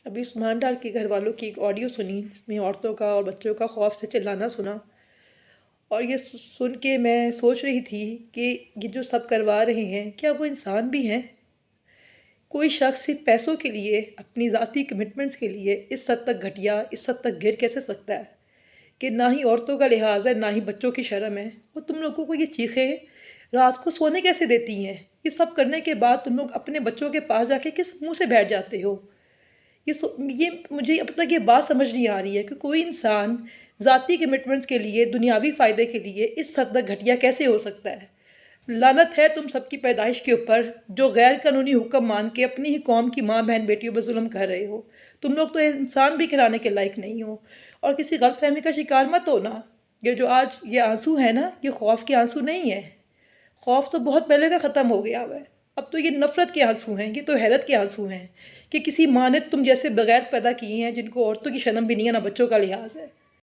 ابھی عثمان ڈار کے گھر والوں کی ایک آڈیو سنی جس میں عورتوں کا اور بچوں کا خوف سے چلانا سنا، اور یہ سن کے میں سوچ رہی تھی کہ یہ جو سب کروا رہے ہیں کیا وہ انسان بھی ہیں؟ کوئی شخص صرف پیسوں کے لیے، اپنی ذاتی کمٹمنٹس کے لیے اس حد تک گھٹیا، اس حد تک گر کیسے سکتا ہے کہ نہ ہی عورتوں کا لحاظ ہے نہ ہی بچوں کی شرم ہے؟ اور تم لوگوں کو یہ چیخیں رات کو سونے کیسے دیتی ہیں؟ یہ سب کرنے کے بعد تم لوگ اپنے بچوں کے پاس جا کے کس منہ سے بیٹھ جاتے ہو؟ یہ مجھے اب تک یہ بات سمجھ نہیں آ رہی ہے کہ کوئی انسان ذاتی کمٹمنٹس کے لیے، دنیاوی فائدے کے لیے اس حد تک گھٹیا کیسے ہو سکتا ہے؟ لعنت ہے تم سب کی پیدائش کے اوپر جو غیر قانونی حکم مان کے اپنی ہی قوم کی ماں بہن بیٹیوں پر ظلم کر رہے ہو۔ تم لوگ تو انسان بھی کہلانے کے لائق نہیں ہو، اور کسی غلط فہمی کا شکار مت ہونا۔ یہ جو آج یہ آنسو ہے نا، یہ خوف کے آنسو نہیں ہیں۔ خوف تو بہت پہلے کا ختم ہو گیا ہوا ہے۔ اب تو یہ نفرت کے آنسو ہیں، یہ تو حیرت کے آنسو ہیں کہ کسی ماں نے تم جیسے بغیر پیدا کیے ہیں جن کو عورتوں کی شرم بھی نہیں ہے نہ بچوں کا لحاظ ہے۔